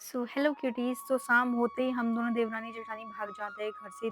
So hello cuties. तो शाम होते ही हम दोनों देवरानी जेठानी भाग जाते हैं घर से।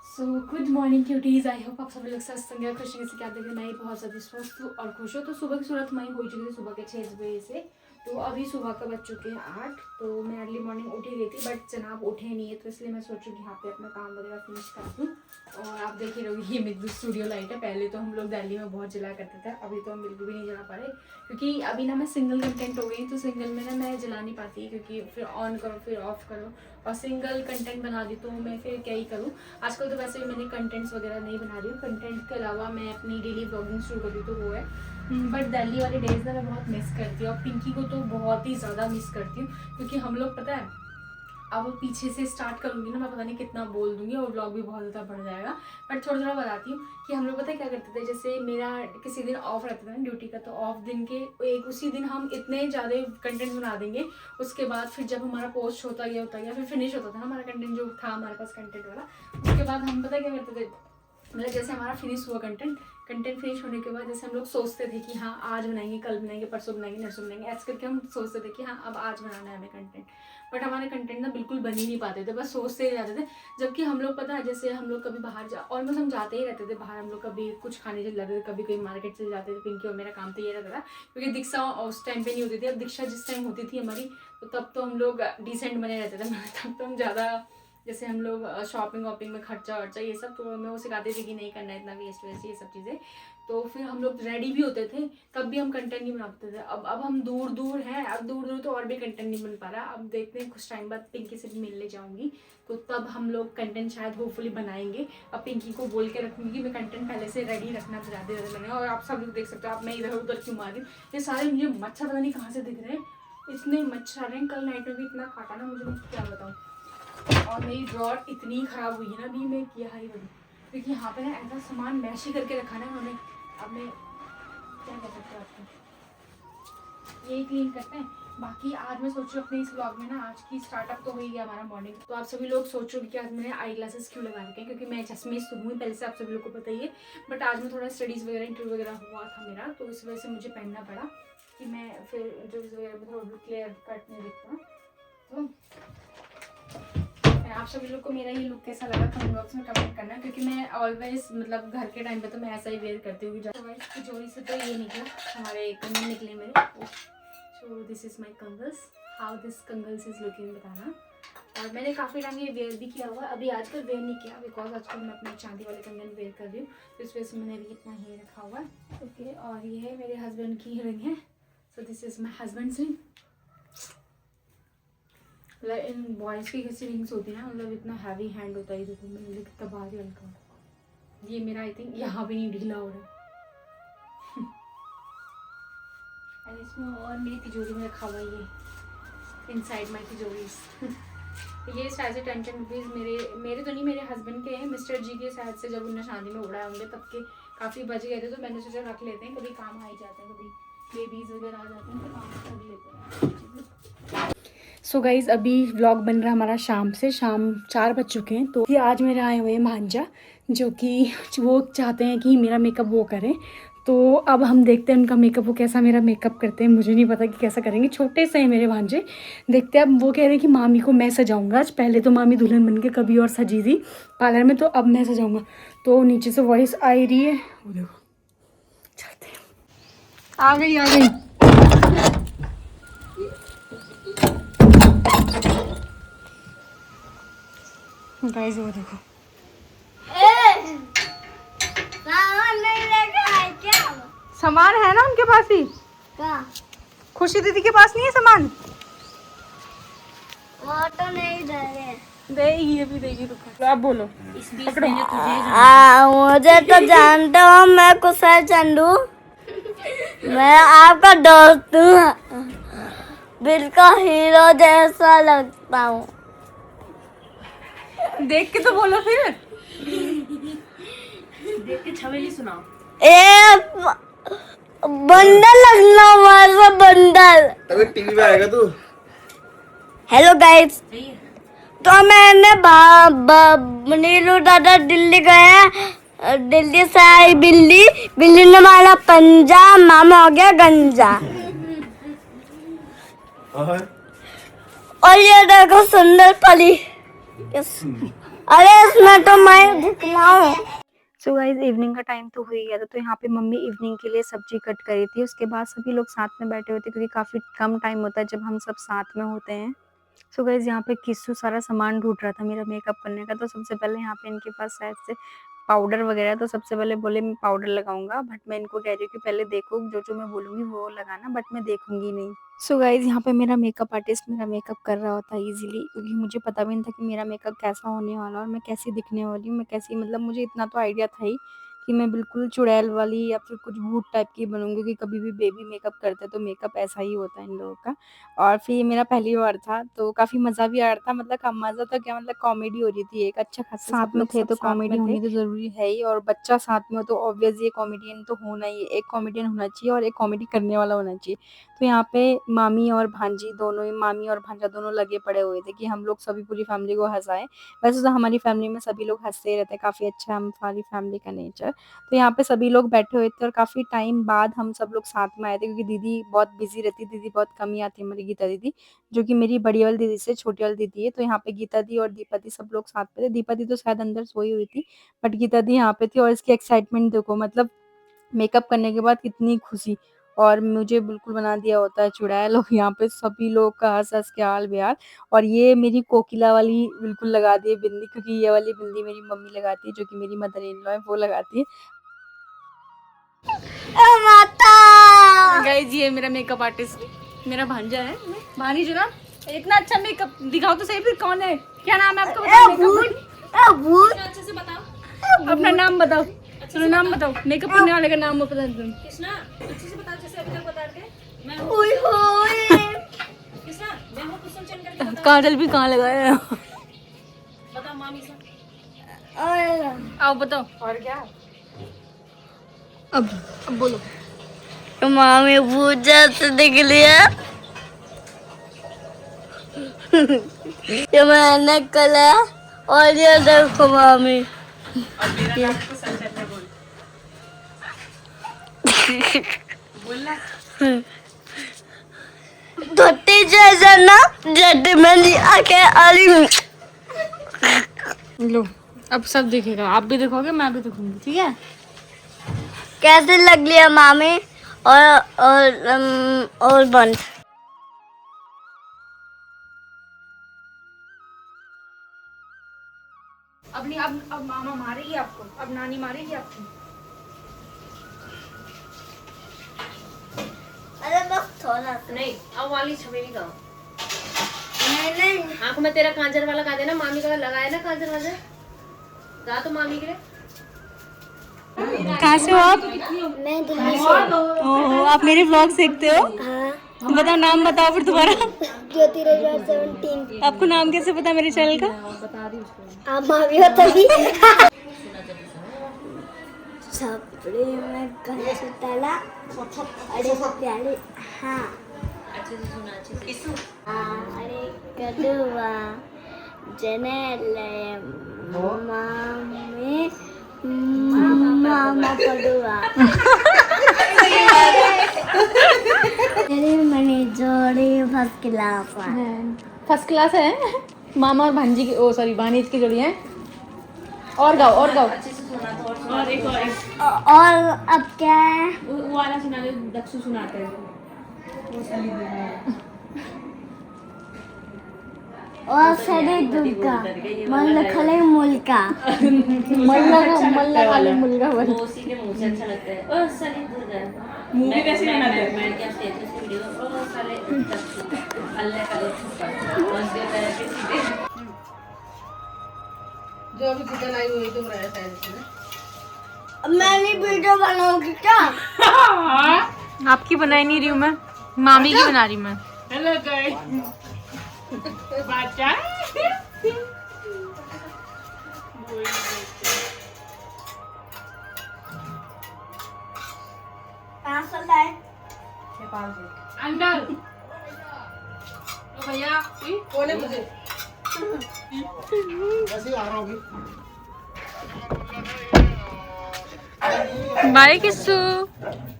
So good morning cuties. I hope आप सभी लोग स्वस्थ होंगे और खुशी से क्या देखें। मैं बहुत ज़्यादा स्वस्थ हूँ और खुश हूँ। तो सुबह की सूरत मैं हो चुकी थी सुबह के 6 बजे से। तो अभी सुबह का बज चुके हैं 8। तो मैं अर्ली मॉर्निंग उठी गई थी बट जनाब उठे नहीं है, तो इसलिए मैं सोचूँ कि यहाँ पे अपना काम वगैरह फिनिश कर दूँ। और आप देख ही रहोगे ये मेरी स्टूडियो लाइट है। पहले तो हम लोग दिल्ली में बहुत जला करते थे, अभी तो हम बिल्कुल भी नहीं जला पा रहे क्योंकि अभी ना मैं सिंगल कंटेंट हो गई। तो सिंगल में ना मैं जला नहीं पाती क्योंकि फिर ऑन करो फिर ऑफ करो, और सिंगल कंटेंट बना दी तो मैं फिर क्या ही करूँ। आजकल तो वैसे भी मैंने कंटेंट्स वगैरह नहीं बना रही हूँ। कंटेंट के अलावा मैं अपनी डेली ब्लॉगिंग शुरू कर दी तो वो है। बट दिल्ली वाले डेज ना मैं बहुत मिस करती हूँ और पिंकी को तो बहुत ही ज़्यादा मिस करती हूँ क्योंकि हम लोग पता है अब पीछे से स्टार्ट करूँगी ना, मैं पता नहीं कितना बोल दूँगी और व्लॉग भी बहुत ज़्यादा बढ़ जाएगा। बट थोड़ा थोड़ा बताती हूँ कि हम लोग पता है क्या करते थे। जैसे मेरा किसी दिन ऑफ रहता था ना ड्यूटी का, तो ऑफ दिन के एक उसी दिन हम इतने ज़्यादा कंटेंट बना देंगे। उसके बाद फिर जब हमारा पोस्ट होता गया फिर फिनिश होता था ना हमारा कंटेंट जो था हमारे पास कंटेंट वाला, उसके बाद हम पता क्या करते थे। मतलब जैसे हमारा फिनिश हुआ कंटेंट फिनिश होने के बाद जैसे हम लोग सोचते थे कि हाँ आज बनाएंगे, कल बनाएंगे, परसों बनाएंगे, नरसों बनाएंगे, ऐसे करके हम सोचते थे कि हाँ अब आज बनाना है हमें कंटेंट। बट हमारे कंटेंट ना बिल्कुल बन ही नहीं पाते थे, बस सोचते ही रहते थे। जबकि हम लोग पता है जैसे हम लोग कभी बाहर ऑलमोस्ट हम जाते ही रहते थे बाहर। हम लोग कभी कुछ खाने चले जाते थे, कभी कहीं मार्केट चले जाते थे। पिंकी और मेरा काम तो ये रहता था क्योंकि दीक्षा उस टाइम पे नहीं होती थी। अब दीक्षा जिस टाइम होती थी हमारी, तो तब तो हम लोग डिसेंट बने रहते थे। तब तो हम ज़्यादा जैसे हम लोग शॉपिंग वॉपिंग में खर्चा वर्चा ये सब, तो मैं वो सिखाती थी कि नहीं करना है इतना वेस्ट वेस्ट ये सब चीज़ें। तो फिर हम लोग रेडी भी होते थे तब भी हम कंटेंट नहीं बनाते थे। अब हम दूर दूर हैं, अब दूर दूर तो और भी कंटेंट नहीं बन पा रहा। अब देखते हैं कुछ टाइम बाद पिंकी से भी मिलने जाऊंगी तो तब हम लोग कंटेंट शायद होपफुली बनाएंगे। अब पिंकी को बोल के रखूंगी कि मैं कंटेंट पहले से रेडी रखना ज़्यादा मैंने। और आप सब लोग देख सकते हो, आप मैं इधर उधर क्यों मार रही हूँ। ये सारे मुझे मच्छर पता नहीं कहाँ से दिख रहे हैं, इतने मच्छर आ रहे हैं। कल नाइट में भी इतना काटा ना मुझे, मैं क्या बताऊँ। और मेरी ड्रॉर इतनी ख़राब हुई है ना अभी, मैं क्या ही करूँ क्योंकि यहाँ पे ना ऐसा सामान मैश ही करके रखा ना उन्होंने। अब मैं क्या कह सकते हैं आपको, यही क्लीन करते हैं। बाकी आज मैं सोच रही हूँ अपने इस व्लॉग में ना, आज की स्टार्टअप तो हो ही गया हमारा मॉर्निंग। तो आप सभी लोग सोच रहे हो कि आज मैंने आई ग्लासेस क्यों लगा रखे हैं, क्योंकि मैं चश्मे तो हूँ पहले से, आप सभी लोग को पता ही है। बट आज मैं थोड़ा स्टडीज़ वगैरह इंटरव्यू वगैरह हुआ था मेरा, तो इस वजह से मुझे पहनना पड़ा कि मैं फिर इंटरव्यूज वगैरह में थोड़ा क्लियर कट नहीं दिखता। तो आप सभी लोग को मेरा ये लुक कैसा लगा कमेंट बॉक्स में कमेंट करना, क्योंकि मैं ऑलवेज मतलब घर के टाइम पे तो मैं ऐसा ही वेयर करती हूँ। तिजोरी से तो ये निकला, हमारे कंगन निकले मेरे। सो दिस इज़ माई कंगल्स, हाउ दिस कंगल्स इज़ लुकिंग बताना। और मैंने काफ़ी टाइम ये वेयर भी किया हुआ है, अभी आजकल वेयर नहीं किया बिकॉज आजकल मैं अपने चांदी वाले कंगन वेयर कर रही हूँ, तो इस वजह से मैंने अभी इतना ही रखा हुआ है। ओके, और ये है मेरे हस्बैंड की रिंग है। So this is my husband's ring. मतलब इन बॉयज़ की कैसी रिंग्स होती है ना, मतलब इतना हैवी हैंड होता है। देखो मैंने कितना भारी हल्का, ये मेरा आई थिंक यहाँ भी नहीं ढीला हो रहा है। इसमें और मेरी तिजोरी में रखा हुआ ये इनसाइड माई तिजोरीज। ये शायद से 10 रुपीज़ मेरे तो नहीं, मेरे हस्बैंड के हैं, मिस्टर जी के शायद से। जब उन्हें शादी में उड़ाए होंगे तब के काफ़ी बच गए थे, तो मैंने सोचा रख लेते हैं, कभी काम आ ही जाते हैं, कभी बेबीज़ वगैरह आ जाते हैं तो काम कर लेते हैं। सो गाइज़ अभी व्लॉग बन रहा है हमारा शाम से, शाम 4 बज चुके हैं। तो ये आज मेरे आए हुए हैं भांजा, जो कि वो चाहते हैं कि मेरा मेकअप वो करें। तो अब हम देखते हैं उनका मेकअप, वो कैसा मेरा मेकअप करते हैं। मुझे नहीं पता कि कैसा करेंगे, छोटे से हैं मेरे भांजे। देखते हैं। अब वो कह रहे हैं कि मामी को मैं सजाऊंगा आज, पहले तो मामी दुल्हन बन के कभी और सजी थी पार्लर में, तो अब मैं सजाऊंगा। तो नीचे से वॉइस आ रही है, वो देखो, चलते हैं। आ गई गाइस, वो देखो सामान है ना उनके पास ही। खुशी दीदी के पास नहीं है सामान, वो तो नहीं देगी, ये भी देगी। तो आप बोलो। मुझे तो जानते हो मैं कुशल चंदू, मैं आपका दोस्त हूँ, बिल्कुल हीरो जैसा लगता हूँ। देख के तो बोलो फिर। देख के छवेली सुनाओ। बंडल लगना हमारा बंडल। तभी टीवी पे आएगा तू। हेलो गाइस, तो मैंने नीलू दादा दिल्ली गया, दिल्ली से आई बिल्ली ने मारा पंजा, मामा हो गया गंजा। और ये देखो सुंदर परी। अरे इसमें तो मैं दिखना हूँ। सो गाइज इवनिंग का टाइम तो हो ही गया था, तो यहाँ पे मम्मी इवनिंग के लिए सब्जी कट करी थी। उसके बाद सभी लोग साथ में बैठे हुए थे क्योंकि काफ़ी कम टाइम होता है जब हम सब साथ में होते हैं। सो गाइज यहाँ पे किस्सू सारा सामान ढूंढ रहा था मेरा मेकअप करने का। तो सबसे पहले यहाँ पे इनके पास शायद से पाउडर वगैरह, तो सबसे पहले बोले मैं पाउडर लगाऊंगा, बट मैं इनको कह रही हूँ कि पहले देखो, जो जो मैं बोलूँगी वो लगाना, बट मैं देखूंगी नहीं। सो गाइज यहाँ पे मेरा मेकअप आर्टिस्ट मेरा मेकअप कर रहा होता इजीली, क्योंकि मुझे पता भी नहीं था कि मेरा मेकअप कैसा होने वाला और मैं कैसी दिखने वाली हूँ, मैं कैसी, मतलब मुझे इतना तो आइडिया था ही कि मैं बिल्कुल चुड़ैल वाली या फिर कुछ भूत टाइप की बनूंगी, क्योंकि कभी भी बेबी मेकअप करते हैं तो मेकअप ऐसा ही होता है इन लोगों का। और फिर ये मेरा पहली बार था तो काफ़ी मज़ा भी आ रहा था, मतलब कम मज़ा तो क्या, मतलब कॉमेडी हो रही थी एक अच्छा खासा। साथ में थे तो कॉमेडी होनी तो ज़रूरी है ही, और बच्चा साथ में हो तो ऑब्वियस ये कॉमेडियन तो होना ही है। एक कॉमेडियन होना चाहिए और एक कॉमेडी करने वाला होना चाहिए। तो यहाँ पे मामी और भांजी दोनों ही, मामी और भांजा दोनों लगे पड़े हुए थे कि हम लोग सभी पूरी फैमिली को हंसाएं। वैसे तो हमारी फैमिली में सभी लोग हंसते ही रहते हैं, काफ़ी अच्छा है हमारी फैमिली का नेचर। तो यहाँ पे सभी लोग बैठे हुए थे और काफ़ी टाइम बाद हम सब लोग साथ में आए थे, क्योंकि दीदी बहुत बिजी रहती है, दीदी बहुत कम ही आती है, हमारी गीता दीदी, जो कि मेरी बड़ी वाली दीदी से छोटी वाली दीदी है। तो यहाँ पे गीता दी और दीपा दी सब लोग साथ पे थे। दीपा दी तो शायद अंदर सोई हुई थी, बट गीता दी यहाँ पे थी। और इसकी एक्साइटमेंट देखो, मतलब मेकअप करने के बाद कितनी खुशी, और मुझे बिल्कुल बना दिया होता है चुड़ैल। और यहाँ पे सभी लोग का हंस हंस के हाल बेहाल। और ये मेरी कोकिला वाली बिल्कुल लगा दी है बिंदी, क्योंकि ये वाली बिंदी मेरी मम्मी लगाती है, जो कि मेरी मदर इन लॉ है, वो लगाती है। माता गाइस ये मेरा मेकअप आर्टिस्ट मेरा भांजा है भानी जो ना, इतना अच्छा मेकअप दिखाओ तो सही, फिर कौन है, क्या नाम है आपका, बताओ भूत अच्छे से बताओ, अपना नाम बताओ, चलो नाम बताओ, मेकअप करने वाले का नाम बता दो। कृष्णा अच्छे से बताओ, जैसे अभी तक बता रहे मैं ओए होए कृष्णा, मैं हूं कुसुम चंद्र, काजल भी कहाँ लगाया है, बताओ मामी से, और आओ बताओ, और क्या अब बोलो। मामी भूत जैसे दिख लिया। ये मैंने कला और ये देखो मामी। धोती जैसा ना, जट में आके अली। लो अब सब दिखेगा, आप भी देखोगे मैं भी दिखूंगी, ठीक है। कैसे लग लिया मामी? और बंद। अब नहीं, अब मामा मारेगी आपको, अब नानी मारेगी आपको। अरे बस थोड़ा नहीं अब वाली छबेली का नहीं आंख में तेरा कांजर वाला का देना, मामी का लगाया ना कांजर वाजर, जा तो मामी के लिए। कहाँ से हो आप? मैं दिल्ली से। ओह आप मेरे व्लॉग देखते हो? हाँ, तो बताओ नाम बताओ फिर तुम्हारा। ज्योति रविवार 17। आपको नाम कैसे पता मेरे चैनल का? आप मामी हो तभी। छपड़ी में कंच तला, अरे प्याले, हाँ अच्छे से सुना, अच्छे से अरे कदुआ जनेले मामी मामा पडुआ। तेरी मनी जोड़ी फर्स्ट क्लास है। मामा और भांजी की, ओ सॉरी भानीज की जोड़ी है। और गाओ और गाओ। अच्छे से सुना तो और एक और एक और अब क्या है? वो वाला सुना दे, दक्षु सुनाते हैं और सरे दुर्गा मल्ल खले मुल्का। मल्ला खाली मुल्गा वो बन। उसी के मुंह से अच्छा लगता है। ओ साले दुर्गा मूवी कैसे बनाते हैं? मैं क्या स्टेटस की वीडियो, ओ साले दक्षु अल्लाह का दक्षु बस ये तरह के सीधे जो अभी चिकन आई हुई तो रहा है। मैं भी वीडियो बनाऊंगी क्या? आपकी बनाई नहीं रही हूँ मैं, मामी की बना रही मैं। हेलो गाइस बच्चा कहाँ से लाए? अंकल भैया कौन है मुझे बाय किस्सू,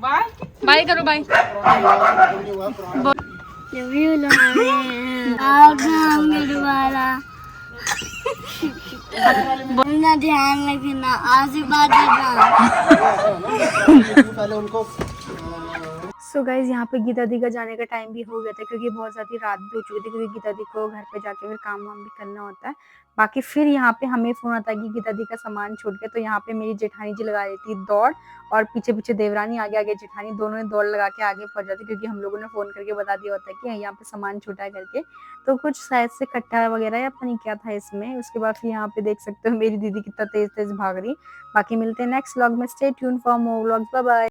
बाय करो बाय। रिव्यू लगाए हैं। आगे दोबारा बोलना, ध्यान रखना, आशीर्वाद देना। पहले उनको सो गाइज यहाँ पे गीता दी का जाने का टाइम भी हो गया था क्योंकि बहुत ज़्यादा रात भी हो चुकी थी क्योंकि गीता दी को घर पे जाके फिर काम वाम भी करना होता है। बाकी फिर यहाँ पे हमें फ़ोन आता है कि गीता दी का सामान छूट गया, तो यहाँ पे मेरी जेठानी जी लगा रही थी दौड़ और पीछे पीछे देवरानी, आगे आगे जेठानी, दोनों ने दौड़ लगा के आगे पहुंच जाती क्योंकि हम लोगों ने फ़ोन करके बता दिया होता है कि यहाँ पे सामान छूटा है करके। तो कुछ शायद से कट्टा वगैरह या पता नहीं क्या था इसमें। उसके बाद फिर यहाँ पे देख सकते हो मेरी दीदी कितना तेज तेज भाग रही। बाकी मिलते हैं नेक्स्ट व्लॉग में, stay tune for more vlogs, bye bye.